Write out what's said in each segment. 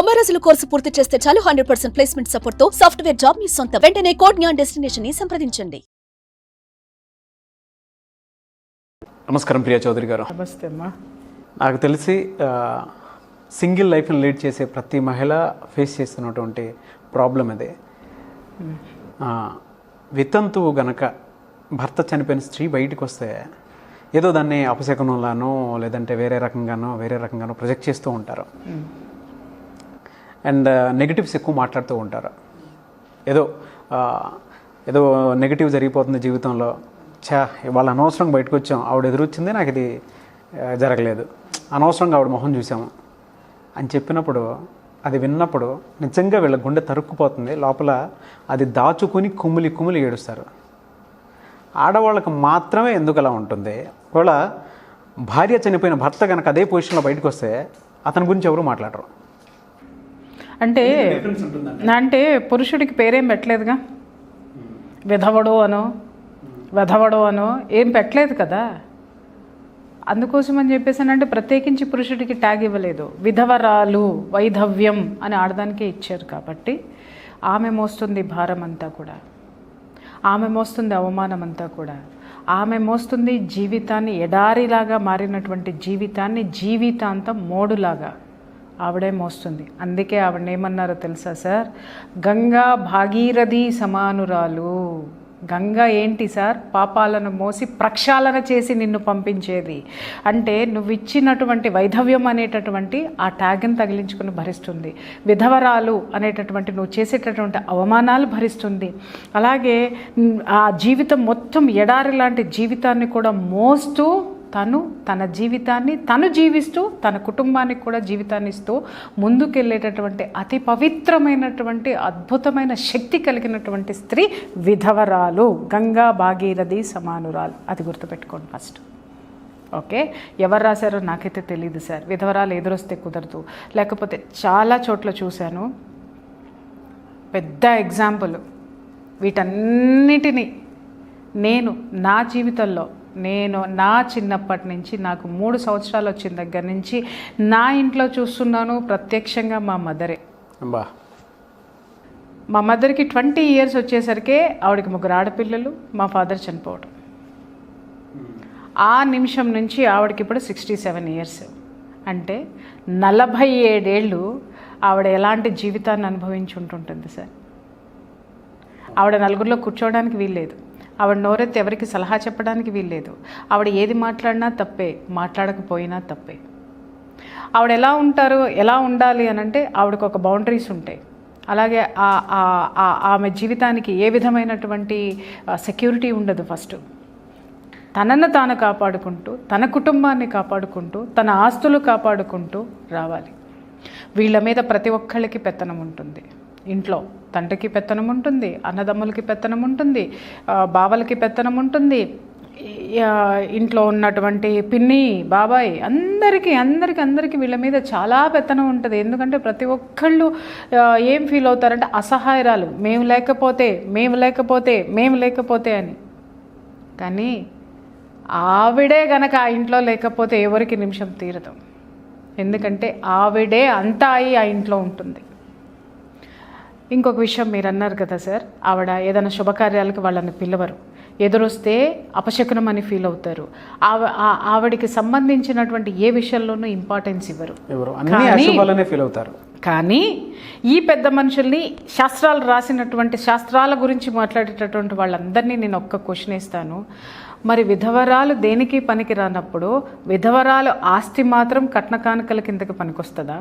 90 రోజుల కోర్సు పూర్తి చేస్తే చాలు 100% ప్లేస్మెంట్ సపోర్ట్ తో సాఫ్ట్వేర్ జాబ్ మీ సొంతం. వెంటనే కోడ్ జ్ఞాన్ డెస్టినేషన్ ని సంప్రదించండి. నమస్కారం ప్రియా చౌదరి గారు. నమస్తే అమ్మా. నాకు తెలిసి సింగిల్ లైఫ్ని లీడ్ చేసే ప్రతి మహిళ ఫేస్ చేస్తున్నటువంటి ప్రాబ్లం అదే. వితంతువు గనక భర్త చనిపోయిన స్త్రీ బయటికి వస్తే ఏదో దాన్ని అపశకునంలానో లేదంటే వేరే రకంగానో ప్రొజెక్ట్ చేస్తూ ఉంటారు. అండ్ నెగిటివ్స్ ఎక్కువ మాట్లాడుతూ ఉంటారు. ఏదో నెగిటివ్ జరిగిపోతుంది జీవితంలో, వాళ్ళ అనవసరంగా బయటకు వచ్చాం, ఆవిడ ఎదురొచ్చింది, నాకు ఇది జరగలేదు, అనవసరంగా ఆవిడ మొహం చూసాము అని చెప్పినప్పుడు, అది విన్నప్పుడు నిజంగా వీళ్ళ గుండె తరుక్కుపోతుంది. లోపల అది దాచుకుని కుమిలి ఏడుస్తారు. ఆడవాళ్ళకి మాత్రమే ఎందుకు అలా ఉంటుంది? ఒకవేళ భార్య చనిపోయిన భర్త కనుక అదే పొజిషన్లో బయటకు వస్తే అతని గురించి ఎవరు మాట్లాడరు. అంటే పురుషుడికి పేరేం పెట్టలేదుగా, వెధవడు అనో ఏం పెట్టలేదు కదా. అందుకోసం అని చెప్పేసానంటే ప్రత్యేకించి పురుషుడికి ట్యాగ్ ఇవ్వలేదు. విధవరాలు, వైధవ్యం అని ఆడదానికే ఇచ్చారు. కాబట్టి ఆమె మోస్తుంది భారం అంతా కూడా, ఆమె మోస్తుంది అవమానం అంతా కూడా, ఆమె మోస్తుంది జీవితాన్ని, ఎడారిలాగా మారినటువంటి జీవితాన్ని జీవితాంతం మోడులాగా ఆవిడే మోస్తుంది. అందుకే ఆవిడనేమన్నారో తెలుసా సార్? గంగా భాగీరథి సమానురాలు. గంగా ఏంటి సార్? పాపాలను మోసి ప్రక్షాళన చేసి నిన్ను పంపించేది. అంటే నువ్వు ఇచ్చినటువంటి వైధవ్యం అనేటటువంటి ఆ ట్యాగ్ని తగిలించుకుని భరిస్తుంది. విధవరాలు అనేటటువంటి నువ్వు చేసేటటువంటి అవమానాలు భరిస్తుంది. అలాగే ఆ జీవితం మొత్తం ఎడారి లాంటి జీవితాన్ని కూడా మోస్తూ తన జీవితాన్ని తను జీవిస్తూ తన కుటుంబానికి కూడా జీవితాన్ని ఇస్తూ ముందుకెళ్ళేటటువంటి అతి పవిత్రమైనటువంటి అద్భుతమైన శక్తి కలిగినటువంటి స్త్రీ విధవరాలు. గంగా భాగీరథి సమానురాలు. అది గుర్తుపెట్టుకోండి ఫస్ట్. ఓకే, ఎవరు రాశారో నాకైతే తెలియదు సార్. విధవరాలు ఎదురొస్తే కుదరదు. లేకపోతే చాలా చోట్ల చూశాను. పెద్ద ఎగ్జాంపుల్. వీటన్నిటినీ నేను నా జీవితంలో, నా చిన్నప్పటి నుంచి, నాకు 3 సంవత్సరాలు వచ్చిన దగ్గర నుంచి నా ఇంట్లో చూస్తున్నాను ప్రత్యక్షంగా. మా మదర్కి 20 years వచ్చేసరికి ఆవిడకి 3 ఆడపిల్లలు, మా ఫాదర్ చనిపోవడం. ఆ నిమిషం నుంచి ఆవిడకి ఇప్పుడు 67 years. అంటే 47 ఏళ్ళు ఆవిడ ఎలాంటి జీవితాన్ని అనుభవించి ఉంటుంటుంది సార్. ఆవిడ నలుగురిలో కూర్చోవడానికి వీల్లేదు. ఆవిడ నోరెత్తి ఎవరికి సలహా చెప్పడానికి వీల్లేదు. ఆవిడ ఏది మాట్లాడినా తప్పే, మాట్లాడకపోయినా తప్పే. ఆవిడ ఎలా ఉండాలి అని అంటే ఆవిడకు ఒక బౌండరీస్ ఉంటాయి. అలాగే ఆమె జీవితానికి ఏ విధమైనటువంటి సెక్యూరిటీ ఉండదు. ఫస్ట్ తనను తాను కాపాడుకుంటూ, తన కుటుంబాన్ని కాపాడుకుంటూ, తన ఆస్తులు కాపాడుకుంటూ రావాలి. వీళ్ళ మీద ప్రతి ఒక్కళ్ళకి పెత్తనం ఉంటుంది. ఇంట్లో తండ్రికి పెత్తనం ఉంటుంది, అన్నదమ్ములకి పెత్తనం ఉంటుంది, బావలకి పెత్తనం ఉంటుంది, ఇంట్లో ఉన్నటువంటి పిన్ని, బాబాయ్ అందరికీ వీళ్ళ మీద చాలా పెత్తనం ఉంటుంది. ఎందుకంటే ప్రతి ఒక్కళ్ళు ఏం ఫీల్ అవుతారంటే అసహాయరాలు, మేము లేకపోతే అని. కానీ ఆవిడే గనక ఆ ఇంట్లో లేకపోతే ఎవరికి నిమిషం తీరదు. ఎందుకంటే ఆవిడే అంతా అయి ఆ ఇంట్లో ఉంటుంది. ఇంకొక విషయం మీరు అన్నారు కదా సార్, ఆవిడ ఏదైనా శుభకార్యాలకు వాళ్ళని పిలవరు, ఎదురొస్తే అపశకునం అని ఫీల్ అవుతారు. ఆవిడికి సంబంధించినటువంటి ఏ విషయంలోనూ ఇంపార్టెన్స్ ఇవ్వరు. కానీ ఈ పెద్ద మనుషుల్ని, శాస్త్రాలు రాసినటువంటి శాస్త్రాల గురించి మాట్లాడేటటువంటి వాళ్ళందరినీ నేను ఒక్క క్వశ్చన్ ఇస్తాను. మరి విధవరాలు దేనికి పనికి రానప్పుడు విధవరాలు ఆస్తి మాత్రం కట్న కానుకల కిందకి పనికొస్తుందా?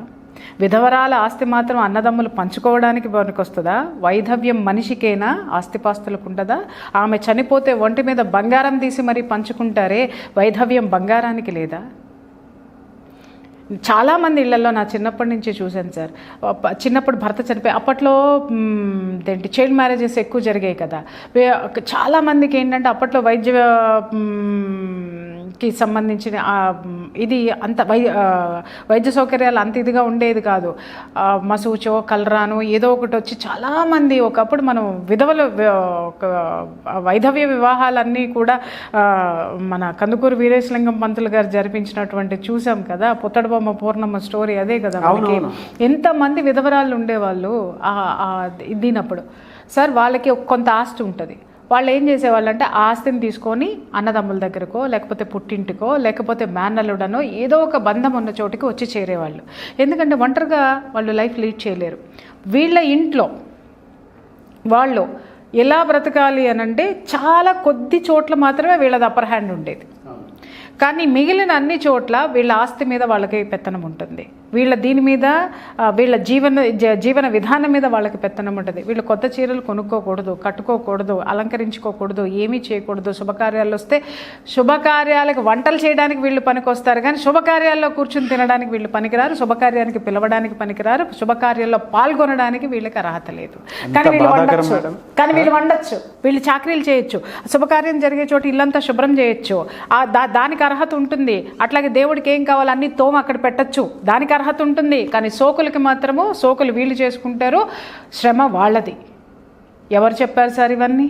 విధవరాల ఆస్తి మాత్రం అన్నదమ్ములు పంచుకోవడానికి పనికొస్తుందా? వైధవ్యం మనిషికేనా, ఆస్తిపాస్తులకు ఉంటుందా? ఆమె చనిపోతే ఒంటి మీద బంగారం తీసి మరీ పంచుకుంటారే, వైధవ్యం బంగారానికి లేదా? చాలామంది ఇళ్లలో నా చిన్నప్పటి నుంచి చూశాను సార్. చిన్నప్పుడు భర్త చనిపోయి, అప్పట్లో చైల్డ్ మ్యారేజెస్ ఎక్కువ జరిగాయి కదా. చాలామందికి ఏంటంటే అప్పట్లో కి సంబంధించిన ఇది అంత వైద్య సౌకర్యాలు అంత ఇదిగా ఉండేది కాదు. మసూచో కలరాను ఏదో ఒకటి వచ్చి చాలామంది ఒకప్పుడు మనం విధవలు వైధవ్య వివాహాలన్నీ కూడా మన కందుకూరు వీరేశలింగం పంతులు గారు జరిపించినటువంటి చూసాం కదా, పుత్తడి బొమ్మ పూర్ణమ్మ స్టోరీ అదే కదా మనకి. ఎంతమంది విధవరాళ్ళు ఉండేవాళ్ళు దీనప్పుడు సార్. వాళ్ళకి కొంత ఆస్తి ఉంటుంది. వాళ్ళు ఏం చేసేవాళ్ళు అంటే ఆ ఆస్తిని తీసుకొని అన్నదమ్ముల దగ్గరకో లేకపోతే పుట్టింటికో లేకపోతే మేనల్లుడనో ఏదో ఒక బంధం ఉన్న చోటికి వచ్చి చేరేవాళ్ళు. ఎందుకంటే ఒంటరిగా వాళ్ళు లైఫ్ లీడ్ చేయలేరు. వీళ్ళ ఇంట్లో వాళ్ళు ఎలా బ్రతకాలి అని అంటే చాలా కొద్ది చోట్ల మాత్రమే వీళ్ళది అప్పర్ హ్యాండ్ ఉండేది. కానీ మిగిలిన అన్ని చోట్ల వీళ్ళ ఆస్తి మీద వాళ్ళకి పెత్తనం ఉంటుంది. వీళ్ళ దీని మీద వీళ్ళ జీవన విధానం మీద వాళ్ళకి పెత్తనం ఉంటుంది. వీళ్ళు కొత్త చీరలు కొనుక్కోకూడదు, కట్టుకోకూడదు, అలంకరించుకోకూడదు, ఏమీ చేయకూడదు. శుభకార్యాలు వస్తే శుభకార్యాలకు వంటలు చేయడానికి వీళ్ళు పనికొస్తారు, కానీ శుభకార్యాల్లో కూర్చుని తినడానికి వీళ్ళు పనికిరారు, శుభకార్యానికి పిలవడానికి పనికిరారు, శుభకార్యాల్లో పాల్గొనడానికి వీళ్ళకి అర్హత లేదు. కానీ వీళ్ళు వండొచ్చు, వీళ్ళు చాకరీలు చేయొచ్చు, శుభకార్యం జరిగే చోట ఇల్లంతా శుభ్రం చేయొచ్చు, దానికి అర్హత ఉంటుంది. అట్లాగే దేవుడికి ఏం కావాలి అన్ని తోమ అక్కడ పెట్టచ్చు, దానికి అర్హత ఉంటుంది. కానీ సోకులకి మాత్రము సోకులు వీళ్ళు చేసుకుంటారు, శ్రమ వాళ్ళది. ఎవరు చెప్పారు సార్ ఇవన్నీ?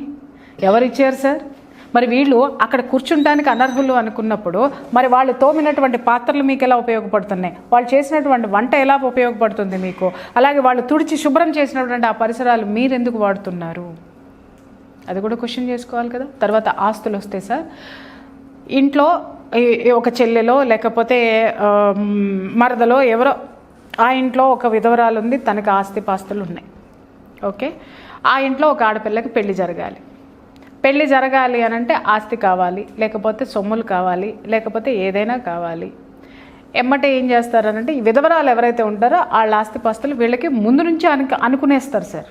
ఎవరు ఇచ్చారు సార్? మరి వీళ్ళు అక్కడ కూర్చుంటానికి అనర్హులు అనుకున్నప్పుడు మరి వాళ్ళు తోమినటువంటి పాత్రలు మీకు ఎలా ఉపయోగపడుతున్నాయి? వాళ్ళు చేసినటువంటి వంట ఎలా ఉపయోగపడుతుంది మీకు? అలాగే వాళ్ళు తుడిచి శుభ్రం చేసినటువంటి ఆ పరిసరాలు మీరెందుకు వాడుతున్నారు? అది కూడా క్వశ్చన్ చేసుకోవాలి కదా. తర్వాత ఆస్తులు వస్తే సార్, ఇంట్లో ఒక చెల్లెలో లేకపోతే మరదలో ఎవరో ఆ ఇంట్లో ఒక విధవరాలు ఉంది, తనకు ఆస్తిపాస్తులు ఉన్నాయి. ఓకే, ఆ ఇంట్లో ఒక ఆడపిల్లకి పెళ్లి జరగాలి. పెళ్లి జరగాలి అని అంటే ఆస్తి కావాలి, లేకపోతే సొమ్ములు కావాలి, లేకపోతే ఏదైనా కావాలి. ఎమ్మటే ఏం చేస్తారనంటే ఈ విధవరాలు ఎవరైతే ఉంటారో వాళ్ళ ఆస్తిపాస్తులు వీళ్ళకి ముందు నుంచి అనుకునేస్తారు సార్.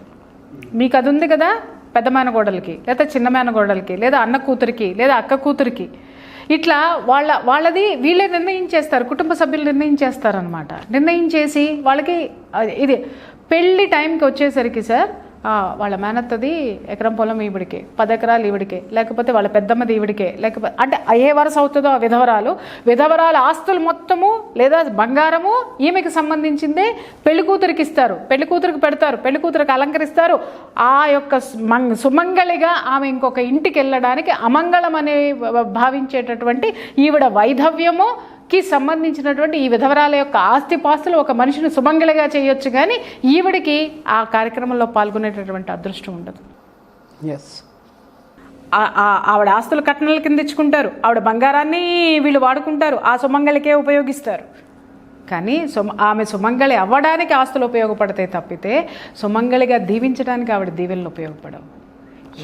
మీకు అది ఉంది కదా, పెద్ద మేనగోడలకి లేదా చిన్న మేనగోడలకి లేదా అన్న కూతురికి లేదా అక్క కూతురికి, ఇట్లా వాళ్ళది వీళ్ళే నిర్ణయించేస్తారు, కుటుంబ సభ్యులు నిర్ణయించేస్తారనమాట. నిర్ణయించేసి వాళ్ళకి ఇది పెళ్ళి టైంకి వచ్చేసరికి సార్ వాళ్ళ మేనత్తది ఎకరం పొలం ఈవిడికే, 10 ఎకరాలు ఈవిడికే, లేకపోతే వాళ్ళ పెద్దమ్మది ఈవిడికే, లేకపోతే అంటే ఏ వరుస అవుతుందో ఆ విధవరాలు ఆస్తులు మొత్తము లేదా బంగారము ఈమెకి సంబంధించిందే పెళ్లి కూతురికి ఇస్తారు, పెళ్లి కూతురికి పెడతారు, పెళ్లి కూతురికి అలంకరిస్తారు. ఆ యొక్క సుమంగళిగా ఆమె ఇంకొక ఇంటికి వెళ్ళడానికి అమంగళం అనే భావించేటటువంటి ఈవిడ వైధవ్యము కి సంబంధించినటువంటి ఈ విధవరాల యొక్క ఆస్తిపాస్తులు ఒక మనిషిని సుమంగళిగా చేయొచ్చు, కానీ ఈవిడికి ఆ కార్యక్రమంలో పాల్గొనేటటువంటి అదృష్టం ఉండదు. ఆవిడ ఆస్తులు కట్నాల కింద తెచ్చుకుంటారు, ఆవిడ బంగారాన్ని వీళ్ళు వాడుకుంటారు, ఆ సుమంగళికే ఉపయోగిస్తారు. కానీ ఆమె సుమంగళి అవ్వడానికి ఆస్తులు ఉపయోగపడతాయి తప్పితే సుమంగళిగా దీవించడానికి ఆవిడ దీవెనలు ఉపయోగపడవు.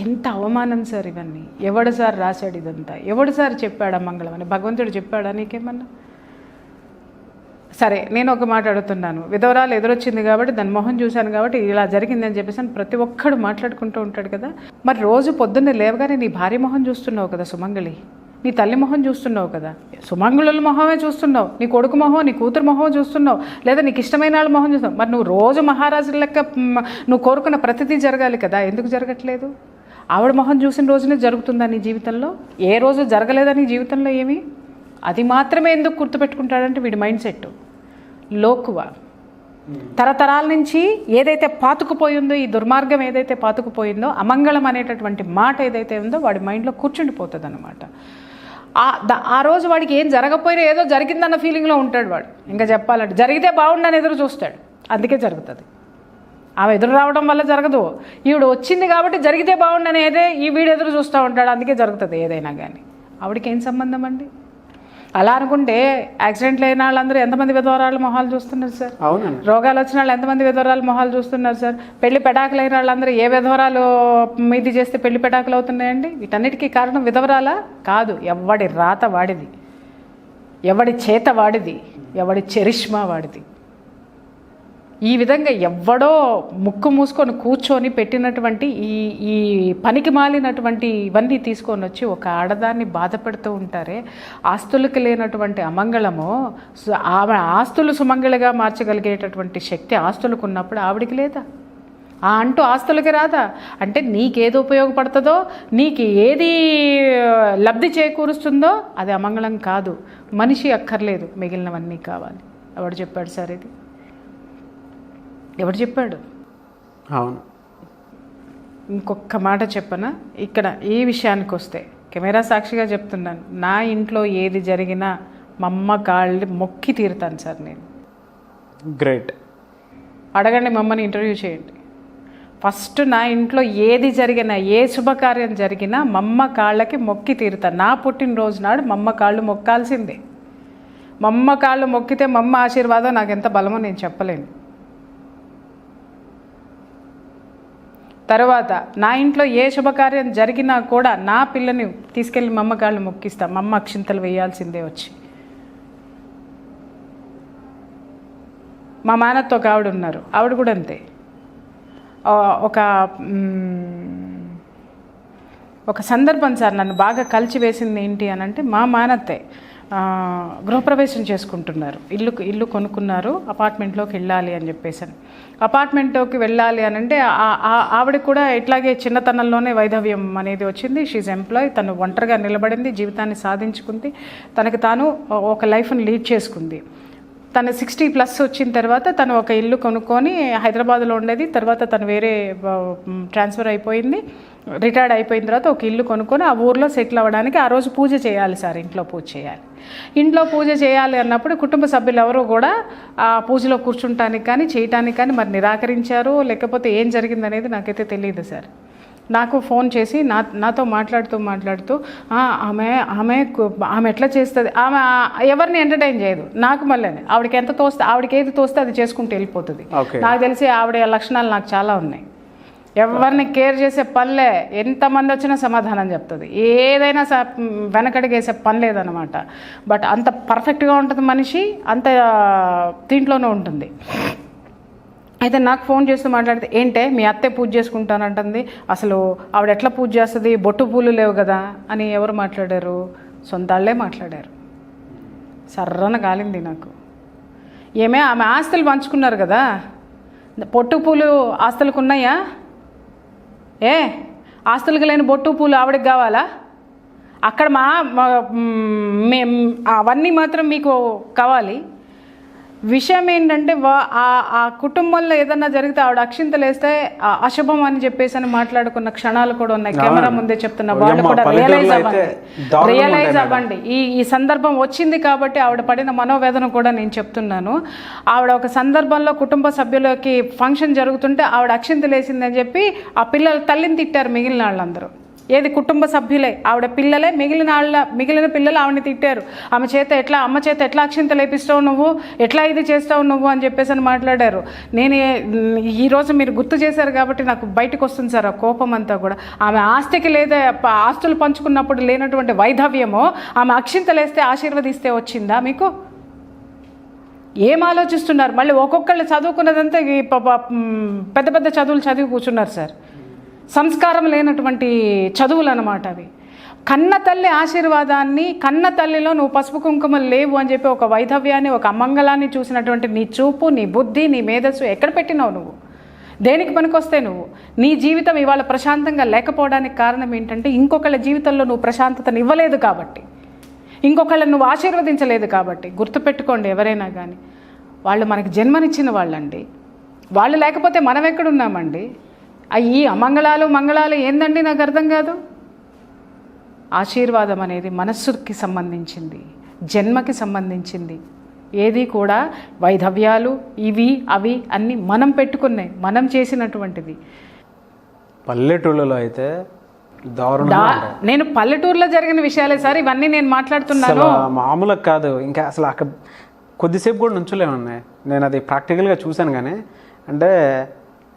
ఎంత అవమానం సార్ ఇవన్నీ! ఎవడు సార్ రాశాడు ఇదంతా? ఎవడు సార్ చెప్పాడా మంగళం అని? భగవంతుడు చెప్పాడా నీకేమన్నా? సరే, నేను ఒక మాట అడుగుతున్నాను. విధవరాలు ఎదురొచ్చింది కాబట్టి దాని మొహం చూశాను కాబట్టి ఇలా జరిగిందని చెప్పేసి ప్రతి ఒక్కడు మాట్లాడుకుంటూ ఉంటాడు కదా. మరి రోజు పొద్దున్నే లేవగానే నీ భార్య మొహం చూస్తున్నావు కదా సుమంగళి, నీ తల్లి మొహం చూస్తున్నావు కదా, సుమంగళుల మొహమే చూస్తున్నావు, నీ కొడుకు మొహం నీ కూతురు మొహం చూస్తున్నావు, లేదా నీకు ఇష్టమైన వాళ్ళ మొహం చూస్తున్నావు. మరి నువ్వు రోజు మహారాజుల లెక్క నువ్వు కోరుకున్న ప్రతిదీ జరగాలి కదా, ఎందుకు జరగట్లేదు? ఆవిడ మొహం చూసిన రోజునే జరుగుతుందా నీ జీవితంలో? ఏ రోజు జరగలేదా నీ జీవితంలో ఏమి? అది మాత్రమే ఎందుకు గుర్తుపెట్టుకుంటాడంటే వీడి మైండ్ సెట్ లోకువ. తరతరాల నుంచి ఏదైతే పాతుకుపోయిందో, ఈ దుర్మార్గం ఏదైతే పాతుకుపోయిందో, అమంగళం అనేటటువంటి మాట ఏదైతే ఉందో వాడి మైండ్లో కూర్చుండిపోతుంది అనమాట. ఆ రోజు వాడికి ఏం జరగకపోయినా ఏదో జరిగిందన్న ఫీలింగ్లో ఉంటాడు వాడు. ఇంకా చెప్పాలంటే జరిగితే బాగుండని ఎదురు చూస్తాడు, అందుకే జరుగుతుంది. ఆమె ఎదురు రావడం వల్ల జరగదు, ఈవిడ వచ్చింది కాబట్టి జరిగితే బాగుండని ఈ వీడు ఎదురు చూస్తూ ఉంటాడు, అందుకే జరుగుతుంది ఏదైనా కానీ. ఆవిడకి ఏం సంబంధం అండి? అలా అనుకుంటే యాక్సిడెంట్లు అయిన వాళ్ళందరూ ఎంతమంది విధవరాల మొహాలు చూస్తున్నారు సార్? రోగాలు వచ్చిన వాళ్ళు ఎంతమంది విధవరాల మొహాలు చూస్తున్నారు సార్? పెళ్లి పెటాకులు అయిన వాళ్ళందరూ ఏ విధవరాలు మీది చేస్తే పెళ్లి పెటాకులు అవుతున్నాయండి? వీటన్నిటికీ కారణం విధవరాలా? కాదు, ఎవడి రాత వాడిది, ఎవడి చేత వాడిది, ఎవడి చరిష్మా వాడిది. ఈ విధంగా ఎవ్వడో ముక్కు మూసుకొని కూర్చొని పెట్టినటువంటి ఈ పనికి మాలినటువంటి ఇవన్నీ తీసుకొని వచ్చి ఒక ఆడదాన్ని బాధ పెడుతూ ఉంటారే. ఆస్తులకు లేనటువంటి అమంగళము ఆమె ఆస్తులు సుమంగళిగా మార్చగలిగేటటువంటి శక్తి ఆస్తులకు ఉన్నప్పుడు ఆవిడికి లేదా? ఆ అంటూ ఆస్తులకి రాదా? అంటే నీకేది ఉపయోగపడుతుందో, నీకు ఏది లబ్ధి చేకూరుస్తుందో అది అమంగళం కాదు. మనిషి అక్కర్లేదు, మిగిలినవన్నీ కావాలి. ఎవడు చెప్పాడు సార్ ఇది? ఎవడు చెప్పాడు? అవును. ఇంకొక మాట చెప్పనా ఇక్కడ ఈ విషయానికి వస్తే, కెమెరా సాక్షిగా చెప్తున్నాను, నా ఇంట్లో ఏది జరిగినా మా అమ్మ కాళ్ళు మొక్కి తీరుతాను సార్ నేను. గ్రేట్. అడగండి, మమ్మల్ని ఇంటర్వ్యూ చేయండి. ఫస్ట్ నా ఇంట్లో ఏది జరిగినా, ఏ శుభకార్యం జరిగినా మా అమ్మ కాళ్ళకి మొక్కి తీరుతాను. నా పుట్టినరోజు నాడు మా అమ్మ కాళ్ళు మొక్కాల్సిందే. మా అమ్మ కాళ్ళు మొక్కితే మా అమ్మ ఆశీర్వాదం నాకు ఎంత బలమో నేను చెప్పలేను. తర్వాత నా ఇంట్లో ఏ శుభకార్యం జరిగినా కూడా నా పిల్లని తీసుకెళ్ళి మా అమ్మ కాళ్ళు మొక్కిస్తా. మా అమ్మ అక్షింతలు వేయాల్సిందే వచ్చి. మా మేనత్తో ఒక ఆవిడ ఉన్నారు, ఆవిడ కూడా అంతే. ఒక సందర్భం సార్ నన్ను బాగా కలిచివేసింది ఏంటి అని అంటే, మా మేనత్తే గృహప్రవేశం చేసుకుంటున్నారు, ఇల్లు కొనుక్కున్నారు, అపార్ట్మెంట్లోకి వెళ్ళాలి అని చెప్పేసాను. అపార్ట్మెంట్లోకి వెళ్ళాలి అని అంటే ఆవిడ కూడా ఇట్లాగే చిన్నతనంలోనే వైధవ్యం అనేది వచ్చింది. She's employee. తను ఒంటరిగా నిలబడింది, జీవితాన్ని సాధించుకుంది, తనకు తాను ఒక లైఫ్ని లీడ్ చేసుకుంది. తను 60+ వచ్చిన తర్వాత తను ఒక ఇల్లు కొనుక్కొని హైదరాబాద్లో ఉండేది. తర్వాత తను వేరే ట్రాన్స్ఫర్ అయిపోయింది. రిటైర్డ్ అయిపోయిన తర్వాత ఒక ఇల్లు కొనుక్కొని ఆ ఊర్లో సెటిల్ అవ్వడానికి ఆ రోజు పూజ చేయాలి సార్, ఇంట్లో పూజ చేయాలి. ఇంట్లో పూజ చేయాలి అన్నప్పుడు కుటుంబ సభ్యులు ఎవరు కూడా ఆ పూజలో కూర్చుంటానికి కానీ చేయటానికి కానీ మరి నిరాకరించారు, లేకపోతే ఏం జరిగిందనేది నాకైతే తెలియదు సార్. నాకు ఫోన్ చేసి నాతో మాట్లాడుతూ ఆమె ఎట్లా చేస్తుంది, ఆమె ఎవరిని ఎంటర్టైన్ చేయదు. నాకు మళ్ళీ ఆవిడకి ఏది తోస్తే అది చేసుకుంటూ వెళ్ళిపోతుంది. నాకు తెలిసి ఆవిడ లక్షణాలు నాకు చాలా ఉన్నాయి. ఎవరిని కేర్ చేసే పనిలే, ఎంతమంది వచ్చినా సమాధానం చెప్తుంది, ఏదైనా వెనకడిగేసే పని లేదనమాట. బట్ అంత పర్ఫెక్ట్గా ఉంటుంది మనిషి, అంత దీంట్లోనే ఉంటుంది. అయితే నాకు ఫోన్ చేస్తూ మాట్లాడితే, ఏంటే మీ అత్తే పూజ చేసుకుంటానంటుంది, అసలు ఆవిడ ఎట్లా పూజ చేస్తుంది, బొట్టు పూలు లేవు కదా అని ఎవరు మాట్లాడారు? సొంత వాళ్ళే మాట్లాడారు. సర్రన గాలింది నాకు. ఆమె ఆస్తులు పంచుకున్నారు కదా, బొట్టు పూలు ఆస్తులకు ఉన్నాయా? ఆస్తులకు లేని బొట్టు పూలు ఆవిడకి కావాలా? అక్కడ అవన్నీ మాత్రం మీకు కావాలి. విషయం ఏంటంటే ఆ కుటుంబంలో ఏదన్నా జరిగితే ఆవిడ అక్షింతలు వేస్తే అశుభం అని చెప్పేసి అని మాట్లాడుకున్న క్షణాలు కూడా ఉన్నాయి. కెమెరా ముందే చెప్తున్నా, వాళ్ళు కూడా రియలైజ్ అవ్వండి. ఈ సందర్భం వచ్చింది కాబట్టి ఆవిడ పడిన మనోవేదన కూడా నేను చెప్తున్నాను. ఆవిడ ఒక సందర్భంలో కుటుంబ సభ్యులకి ఫంక్షన్ జరుగుతుంటే ఆవిడ అక్షింతలు వేసిందని చెప్పి ఆ పిల్లలు తల్లిని తిట్టారు, మిగిలిన వాళ్ళందరూ. ఏది కుటుంబ సభ్యులే, ఆవిడ పిల్లలే, మిగిలిన పిల్లలు ఆవిడని తిట్టారు. అమ్మ చేత ఎట్లా అక్షింతలు వేపిస్తావు నువ్వు, ఎట్లా ఇది చేస్తావు నువ్వు అని చెప్పేసి అని మాట్లాడారు. నేను ఈరోజు మీరు గుర్తు చేశారు కాబట్టి నాకు బయటకు వస్తుంది సార్ ఆ కోపం అంతా కూడా. ఆమె ఆస్తికి లేదా ఆస్తులు పంచుకున్నప్పుడు లేనటువంటి వైధవ్యమో ఆమె అక్షింతలు వేస్తే ఆశీర్వదిస్తే వచ్చిందా మీకు? ఏం ఆలోచిస్తున్నారు? మళ్ళీ ఒక్కొక్కళ్ళు చదువుకున్నదంతా పెద్ద పెద్ద చదువులు చదివి కూర్చున్నారు సార్. సంస్కారం లేనటువంటి చదువులు అన్నమాట అవి. కన్న తల్లి ఆశీర్వాదాన్ని, కన్న తల్లిలో నువ్వు పసుపు కుంకుమలు లేవు అని చెప్పి ఒక వైధవ్యాన్ని, ఒక అమంగళాన్ని చూసినటువంటి నీ చూపు, నీ బుద్ధి, నీ మేధస్సు ఎక్కడ పెట్టినావు నువ్వు? దేనికి పనికొస్తే నువ్వు? నీ జీవితం ఇవాళ ప్రశాంతంగా లేకపోవడానికి కారణం ఏంటంటే ఇంకొకళ్ళ జీవితంలో నువ్వు ప్రశాంతతను ఇవ్వలేదు కాబట్టి, ఇంకొకళ్ళని నువ్వు ఆశీర్వదించలేదు కాబట్టి. గుర్తుపెట్టుకోండి, ఎవరైనా కానీ వాళ్ళు మనకి జన్మనిచ్చిన వాళ్ళండి. వాళ్ళు లేకపోతే మనం ఎక్కడున్నామండి? ఈ మంగళాలు ఏందండి నాకు అర్థం కాదు. ఆశీర్వాదం అనేది మనస్సుకి సంబంధించింది, జన్మకి సంబంధించింది. ఏది కూడా వైధవ్యాలు ఇవి అవి అన్నీ మనం పెట్టుకున్నాయి, మనం చేసినటువంటిది. పల్లెటూళ్ళలో అయితే నేను పల్లెటూరులో జరిగిన విషయాలే సార్ ఇవన్నీ నేను మాట్లాడుతున్నాను. మామూలుగా కాదు, ఇంకా అసలు అక్కడ కొద్దిసేపు కూడా నుంచోలేమన్నాయి. నేను అది ప్రాక్టికల్గా చూశాను, కానీ అంటే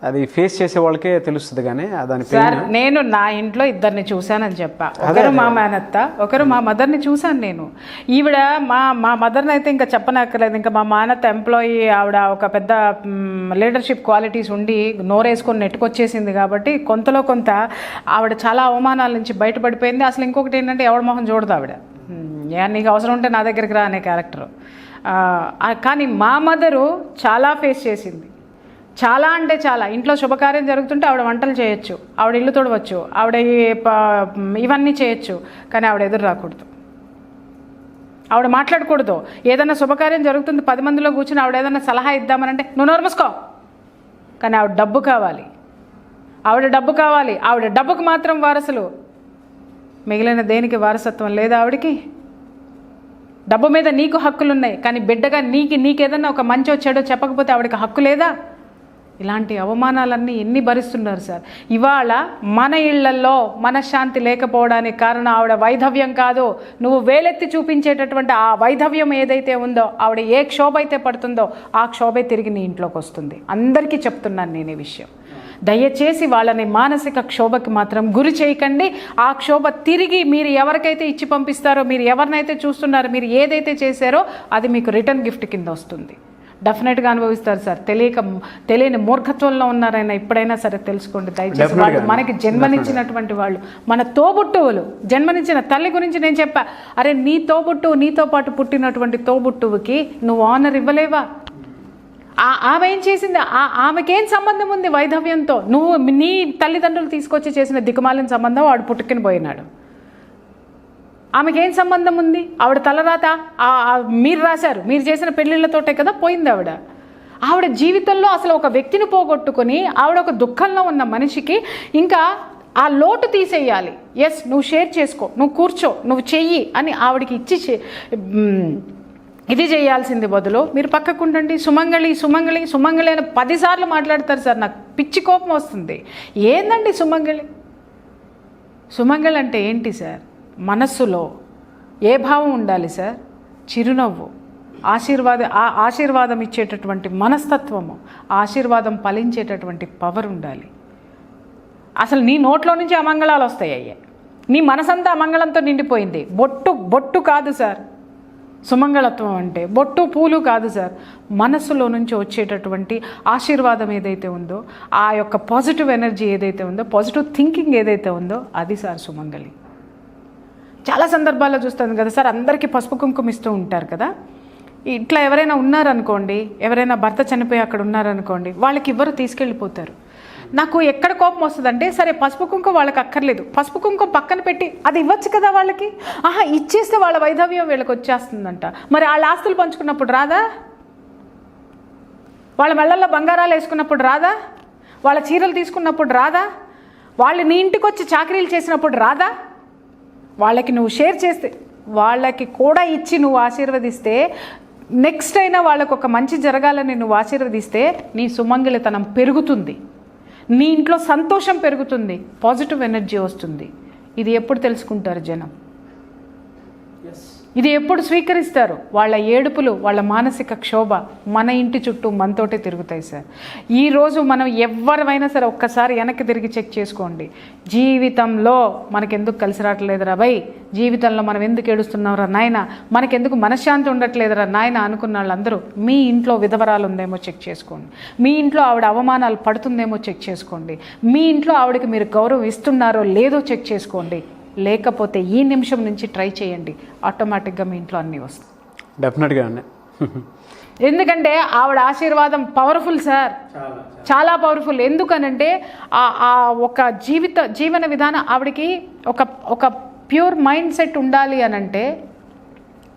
అది ఫేస్ చేసే వాళ్ళకే తెలుస్తుంది. కానీ దాని సార్ నేను నా ఇంట్లో ఇద్దరిని చూశానని చెప్పా. ఒకరు మా మేనత్త, ఒకరు మా మదర్ని చూశాను నేను. ఈవిడ మా మదర్ని అయితే ఇంకా చెప్పనక్కర్లేదు. ఇంకా మా మేనత్త ఎంప్లాయీ, ఆవిడ ఒక పెద్ద లీడర్షిప్ క్వాలిటీస్ ఉండి నోరేసుకొని నెట్టుకొచ్చేసింది కాబట్టి కొంతలో కొంత ఆవిడ చాలా అవమానాల నుంచి బయటపడిపోయింది. అసలు ఇంకొకటి ఏంటంటే ఎవడ మొహం చూడదు ఆవిడ. నీకు అవసరం ఉంటే నా దగ్గరికి రా అనే క్యారెక్టరు. కానీ మా మదరు చాలా ఫేస్ చేసింది, చాలా అంటే చాలా. ఇంట్లో శుభకార్యం జరుగుతుంటే ఆవిడ వంటలు చేయొచ్చు, ఆవిడ ఇల్లు తొడవచ్చు, ఆవిడ ఇవన్నీ చేయొచ్చు, కానీ ఆవిడ ఎదురు రాకూడదు, ఆవిడ మాట్లాడకూడదు. ఏదైనా శుభకార్యం జరుగుతుంది 10 మందిలో కూర్చుని ఆవిడ ఏదైనా సలహా ఇద్దామనంటే నువ్వు నోరు మూసుకో, కానీ ఆవిడ డబ్బు కావాలి, ఆవిడ డబ్బు కావాలి, ఆవిడ డబ్బుకు మాత్రం వారసులు, మిగిలిన దేనికి వారసత్వం లేదా ఆవిడికి. డబ్బు మీద నీకు హక్కులు ఉన్నాయి, కానీ బిడ్డగా నీకేదన్నా ఒక మంచో చెడో చెప్పకపోతే ఆవిడకి హక్కు లేదా? ఇలాంటి అవమానాలన్నీ ఎన్ని భరిస్తున్నారు సార్. ఇవాళ మన ఇళ్లల్లో మనశ్శాంతి లేకపోవడానికి కారణం ఆవిడ వైధవ్యం కాదు, నువ్వు వేలెత్తి చూపించేటటువంటి ఆ వైధవ్యం ఏదైతే ఉందో, ఆవిడ ఏ క్షోభ అయితే పడుతుందో ఆ క్షోభే తిరిగి నీ ఇంట్లోకి వస్తుంది. అందరికీ చెప్తున్నాను నేను ఈ విషయం. దయచేసి వాళ్ళని మానసిక క్షోభకి మాత్రం గురి చేయకండి. ఆ క్షోభ తిరిగి మీరు ఎవరికైతే ఇచ్చి పంపిస్తారో, మీరు ఎవరినైతే చూస్తున్నారో, మీరు ఏదైతే చేశారో అది మీకు రిటర్న్ గిఫ్ట్ కింద వస్తుంది. డెఫినెట్గా అనుభవిస్తారు సార్. తెలియని మూర్ఖత్వంలో ఉన్నారైనా ఇప్పుడైనా సరే తెలుసుకోండి దయచేసి. వాళ్ళు మనకి జన్మనిచ్చినటువంటి వాళ్ళు, మన తోబుట్టువులు, జన్మనిచ్చిన తల్లి గురించి నేను చెప్పా. అరే నీ తోబుట్టువు, నీతో పాటు పుట్టినటువంటి తోబుట్టువుకి నువ్వు ఆనర్ ఇవ్వలేవా? ఆమె ఏం చేసింది? ఆమెకేం సంబంధం ఉంది వైధవ్యంతో? నువ్వు నీ తల్లిదండ్రులు తీసుకొచ్చి చేసిన దిక్కుమాలిన సంబంధం వాడు పుట్టుకుని పోయినాడు. ఆమెకేం సంబంధం ఉంది? ఆవిడ తలరాత మీరు రాశారు, మీరు చేసిన పెళ్ళిళ్ళతోటే కదా పోయింది ఆవిడ. ఆవిడ జీవితంలో అసలు ఒక వ్యక్తిని పోగొట్టుకొని ఆవిడ ఒక దుఃఖంలో ఉన్న మనిషికి ఇంకా ఆ లోటు తీసేయాలి. ఎస్ నువ్వు షేర్ చేసుకో, నువ్వు కూర్చో, నువ్వు చెయ్యి అని ఆవిడకి ఇచ్చి ఇది చేయాల్సింది బదులు మీరు పక్కకుండండి. సుమంగళి సుమంగళి సుమంగళి అని 10 సార్లు మాట్లాడతారు సార్. నాకు పిచ్చి కోపం వస్తుంది. ఏందండి సుమంగళి? సుమంగళి అంటే ఏంటి సార్? మనస్సులో ఏ భావం ఉండాలి సార్? చిరునవ్వు, ఆశీర్వాదం ఇచ్చేటటువంటి మనస్తత్వము, ఆశీర్వాదం ఫలించేటటువంటి పవర్ ఉండాలి. అసలు నీ నోట్లో నుంచి అమంగళాలు వస్తాయి అయ్యే, నీ మనసంతా అమంగళంతో నిండిపోయింది. బొట్టు కాదు సార్ సుమంగళత్వం అంటే, బొట్టు పూలు కాదు సార్. మనస్సులో నుంచి వచ్చేటటువంటి ఆశీర్వాదం ఏదైతే ఉందో, ఆ యొక్క పాజిటివ్ ఎనర్జీ ఏదైతే ఉందో, పాజిటివ్ థింకింగ్ ఏదైతే ఉందో అది సార్ సుమంగళి. చాలా సందర్భాల్లో చూస్తాను కదా సార్, అందరికీ పసుపు కుంకుమ ఇస్తూ ఉంటారు కదా. ఇట్లా ఎవరైనా ఉన్నారనుకోండి, ఎవరైనా భర్త చనిపోయి అక్కడ ఉన్నారనుకోండి, వాళ్ళకి ఇవ్వరు, తీసుకెళ్ళిపోతారు. నాకు ఎక్కడ కోపం వస్తుందంటే, సరే పసుపు కుంకుమ వాళ్ళకి అక్కర్లేదు, పసుపు కుంకుమ పక్కన పెట్టి అది ఇవ్వచ్చు కదా వాళ్ళకి. ఇచ్చేస్తే వాళ్ళ వైధవ్యం వీళ్ళకి వచ్చేస్తుందంట. మరి వాళ్ళ ఆస్తులు పంచుకున్నప్పుడు రాదా? వాళ్ళ మెళ్ళల్లో బంగారాలు వేసుకున్నప్పుడు రాదా? వాళ్ళ చీరలు తీసుకున్నప్పుడు రాదా? వాళ్ళు నీ ఇంటికి వచ్చి చాకరీలు చేసినప్పుడు రాదా? వాళ్ళకి నువ్వు షేర్ చేస్తే, వాళ్ళకి కూడా ఇచ్చి నువ్వు ఆశీర్వదిస్తే, నెక్స్ట్ అయినా వాళ్ళకు ఒక మంచి జరగాలని నువ్వు ఆశీర్వదిస్తే నీ సుమంగళితనం పెరుగుతుంది, నీ ఇంట్లో సంతోషం పెరుగుతుంది, పాజిటివ్ ఎనర్జీ వస్తుంది. ఇది ఎప్పుడు తెలుసుకుంటారు జనం? ఇది ఎప్పుడు స్వీకరిస్తారు? వాళ్ళ ఏడుపులు, వాళ్ళ మానసిక క్షోభ మన ఇంటి చుట్టూ మనతోటే తిరుగుతాయి సార్. ఈరోజు మనం ఎవరైనా సరే ఒక్కసారి వెనక్కి తిరిగి చెక్ చేసుకోండి. జీవితంలో మనకెందుకు కలిసి రావట్లేదురా భయ్, జీవితంలో మనం ఎందుకు ఏడుస్తున్నావురా నాయన, మనకెందుకు మనశ్శాంతి ఉండట్లేదురా నాయన అనుకున్న వాళ్ళందరూ మీ ఇంట్లో విధవరాలు ఉందేమో చెక్ చేసుకోండి, మీ ఇంట్లో ఆవిడ అవమానాలు పడుతుందేమో చెక్ చేసుకోండి, మీ ఇంట్లో ఆవిడకి మీరు గౌరవం ఇస్తున్నారో లేదో చెక్ చేసుకోండి. లేకపోతే ఈ నిమిషం నుంచి ట్రై చేయండి, ఆటోమేటిక్గా మీ ఇంట్లో అన్నీ వస్తాయి. డెఫినెట్గా. ఎందుకంటే ఆవిడ ఆశీర్వాదం పవర్ఫుల్ సార్, చాలా పవర్ఫుల్. ఎందుకనంటే ఆ ఒక జీవన విధానం ఆవిడకి ఒక ప్యూర్ మైండ్ సెట్ ఉండాలి అని అంటే,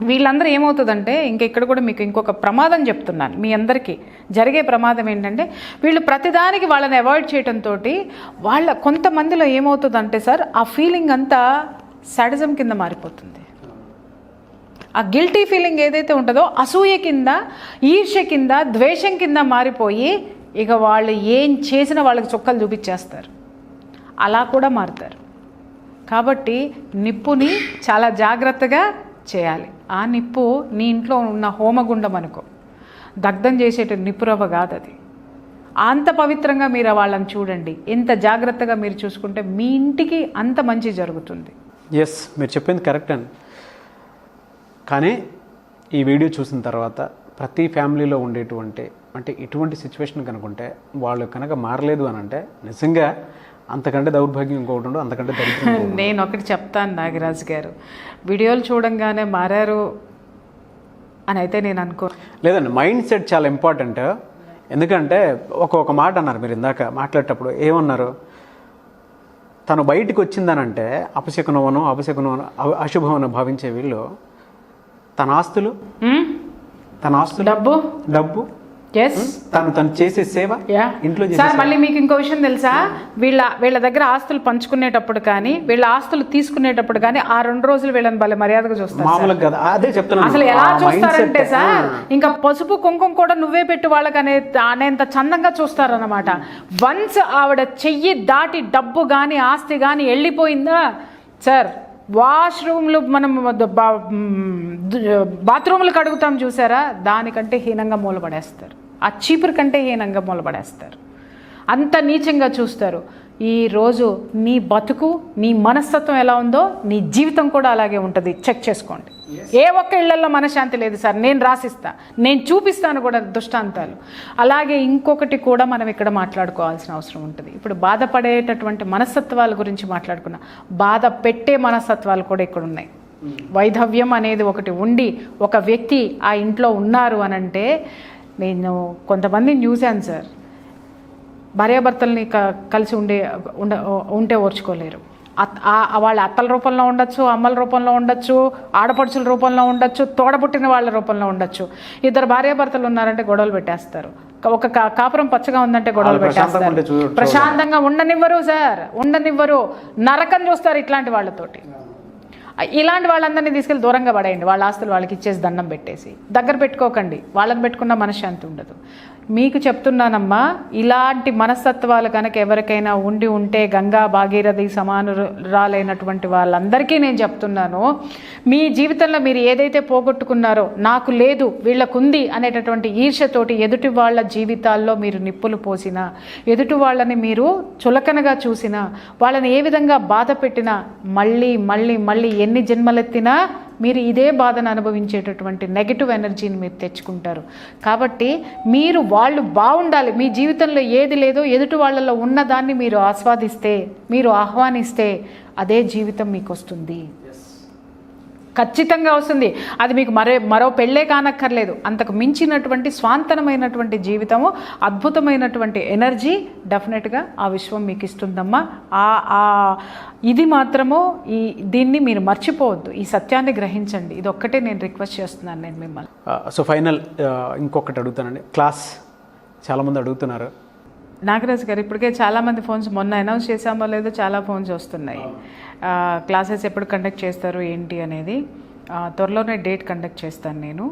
వీళ్ళందరూ ఏమవుతుందంటే, ఇక్కడ కూడా మీకు ఇంకొక ప్రమాదం చెప్తున్నాను. మీ అందరికీ జరిగే ప్రమాదం ఏంటంటే, వీళ్ళు ప్రతిదానికి వాళ్ళని అవాయిడ్ చేయడంతో వాళ్ళ కొంతమందిలో ఏమవుతుందంటే సార్, ఆ ఫీలింగ్ అంతా సాడిజం కింద మారిపోతుంది. ఆ గిల్టీ ఫీలింగ్ ఏదైతే ఉంటుందో అసూయ కింద, ఈర్ష్య కింద, ద్వేషం కింద మారిపోయి ఇక వాళ్ళు ఏం చేసినా వాళ్ళకి చుక్కలు చూపించేస్తారు, అలా కూడా మారుతారు. కాబట్టి నిప్పుని చాలా జాగ్రత్తగా చేయాలి. ఆ నిప్పు నీ ఇంట్లో ఉన్న హోమగుండం అనుకో, దగ్ధం చేసేట నిప్పురవ్వ కాదు అది. అంత పవిత్రంగా మీరు వాళ్ళని చూడండి, ఎంత జాగ్రత్తగా మీరు చూసుకుంటే మీ ఇంటికి అంత మంచి జరుగుతుంది. ఎస్, మీరు చెప్పింది కరెక్ట్ అండి. కానీ ఈ వీడియో చూసిన తర్వాత ప్రతి ఫ్యామిలీలో ఉండేటువంటి ఇటువంటి సిచ్యువేషన్ కనుకుంటే, వాళ్ళు కనుక మారలేదు అని అంటే నిజంగా అంతకంటే దౌర్భాగ్యం ఇంకొకటి ఉండదు, అంతకంటే దరిద్రం. నేను ఒకటి చెప్తాను నాగరాజు గారు, వీడియోలు చూడంగానే మారారు అని అయితే నేను అనుకో లేదండి. మైండ్ సెట్ చాలా ఇంపార్టెంట్. ఎందుకంటే ఒక మాట అన్నారు మీరు ఇందాక మాట్లాడేటప్పుడు, ఏమన్నారు, తను బయటికి వచ్చిందనంటే అపశకునమను అశుభమను భావించే వీళ్ళు తన ఆస్తులు డబ్బు ఎస్ తను చేసే సేవ ఇంట్లో సార్. మళ్ళీ మీకు ఇంకో విషయం తెలుసా, వీళ్ళ దగ్గర ఆస్తులు పంచుకునేటప్పుడు కానీ వీళ్ళ ఆస్తులు తీసుకునేటప్పుడు కానీ ఆ 2 రోజులు వీళ్ళని భలే మర్యాదగా చూస్తారు. మామూలుగా కదా, అదే చెప్తున్నాను. అసలు ఎలా చూస్తారంటే సార్, ఇంకా పసుపు కుంకుమ కూడా నువ్వే పెట్టు వాళ్ళకి అనేంత చందంగా చూస్తారన్నమాట. వన్స్ ఆవిడ చెయ్యి దాటి డబ్బు కానీ ఆస్తి కానీ వెళ్ళిపోయిందా సార్, వాష్రూమ్లు మనం బాత్రూమ్లు కడుగుతాం చూసారా, దానికంటే హీనంగా మూలపడేస్తారు, ఆ చీపురు కంటే హీనంగా మూలపడేస్తారు, అంత నీచంగా చూస్తారు. ఈరోజు నీ బతుకు నీ మనస్తత్వం ఎలా ఉందో నీ జీవితం కూడా అలాగే ఉంటుంది. చెక్ చేసుకోండి. ఏ ఒక్క ఇళ్లలో మనశ్శాంతి లేదు సార్, నేను రాసిస్తా, నేను చూపిస్తాను కూడా దృష్టాంతాలు. అలాగే ఇంకొకటి కూడా మనం ఇక్కడ మాట్లాడుకోవాల్సిన అవసరం ఉంటుంది. ఇప్పుడు బాధపడేటటువంటి మనస్తత్వాల గురించి మాట్లాడుకున్నా, బాధ పెట్టే మనస్తత్వాలు కూడా ఇక్కడ ఉన్నాయి. వైధవ్యం అనేది ఒకటి ఉండి ఒక వ్యక్తి ఆ ఇంట్లో ఉన్నారు అనంటే, నేను కొంతమందిని చూశాను సార్, భార్యాభర్తల్ని కలిసి ఉంటే ఓర్చుకోలేరు. వాళ్ళ అత్తల రూపంలో ఉండొచ్చు, అమ్మల రూపంలో ఉండొచ్చు, ఆడపడుచుల రూపంలో ఉండొచ్చు, తోడబుట్టిన వాళ్ళ రూపంలో ఉండొచ్చు. 2 భార్యాభర్తలు ఉన్నారంటే గొడవలు పెట్టేస్తారు. ఒక కాపురం పచ్చగా ఉందంటే గొడవలు పెట్టేస్తారు. ప్రశాంతంగా ఉండనివ్వరు సార్, ఉండనివ్వరు. నరకం చూస్తారు ఇట్లాంటి వాళ్ళతోటి. ఇలాంటి వాళ్ళందరినీ తీసుకెళ్ళి దూరంగా పడేయండి. వాళ్ళ ఆస్తులు వాళ్ళకి ఇచ్చేసి దండం పెట్టేసి దగ్గర పెట్టుకోకండి. వాళ్ళని పెట్టుకున్న మనశ్శాంతి ఉండదు. మీకు చెప్తున్నానమ్మా, ఇలాంటి మనస్తత్వాలు కనుక ఎవరికైనా ఉంటే గంగా భాగీరథి సమానురాలైనటువంటి వాళ్ళందరికీ నేను చెప్తున్నాను, మీ జీవితంలో మీరు ఏదైతే పోగొట్టుకున్నారో, నాకు లేదు వీళ్ళకుంది అనేటటువంటి ఈర్ష్యతోటి ఎదుటి వాళ్ళ జీవితాల్లో మీరు నిప్పులు పోసినా, ఎదుటి వాళ్ళని మీరు చులకనగా చూసినా, వాళ్ళని ఏ విధంగా బాధ పెట్టినా, మళ్ళీ మళ్ళీ మళ్ళీ ఎన్ని జన్మలెత్తినా మీరు ఇదే బాధను అనుభవించేటటువంటి నెగిటివ్ ఎనర్జీని మీరు తెచ్చుకుంటారు. కాబట్టి మీరు వాళ్ళు బాగుండాలి, మీ జీవితంలో ఏది లేదో ఎదుటి వాళ్ళలో ఉన్నదాన్ని మీరు ఆస్వాదిస్తే, మీరు ఆహ్వానిస్తే అదే జీవితం మీకు వస్తుంది, ఖచ్చితంగా వస్తుంది. అది మీకు మరో పెళ్ళే కానక్కర్లేదు. అంతకు మించినటువంటి స్వాంతనమైనటువంటి జీవితము, అద్భుతమైనటువంటి ఎనర్జీ డెఫినెట్గా ఆ విశ్వం మీకు ఇస్తుందమ్మా. ఇది మాత్రము దీన్ని మీరు మర్చిపోవద్దు, ఈ సత్యాన్ని గ్రహించండి. ఇది ఒక్కటే నేను రిక్వెస్ట్ చేస్తున్నాను నేను మిమ్మల్ని. సో ఫైనల్ ఇంకొకటి అడుగుతానండి, క్లాస్ చాలామంది అడుగుతున్నారు. నాగరాజు గారు, ఇప్పటికే చాలామంది ఫోన్స్, మొన్న అనౌన్స్ చేసామో లేదో చాలా ఫోన్స్ వస్తున్నాయి. క్లాసెస్ ఎప్పుడు కండక్ట్ చేస్తారు ఏంటి అనేది. త్వరలోనే డేట్ కండక్ట్ చేస్తాను నేను.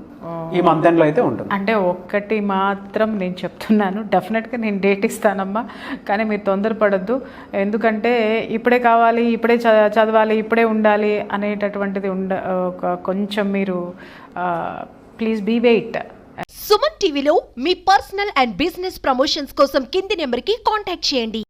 ఈ మంత్ ఎండ్లో అయితే ఉంటుంది. అంటే ఒక్కటి మాత్రం నేను చెప్తున్నాను, డెఫినెట్గా నేను డేట్ ఇస్తానమ్మా, కానీ మీరు తొందరపడద్దు. ఎందుకంటే ఇప్పుడే కావాలి, ఇప్పుడే చదవాలి, ఇప్పుడే ఉండాలి అనేటటువంటిది కొంచెం మీరు ప్లీజ్ బీ వెయిట్. సుమన్ టీవీలో మీ పర్సనల్ అండ్ బిజినెస్ ప్రమోషన్స్ కోసం కింది నెంబర్కి కాంటాక్ట్ చేయండి.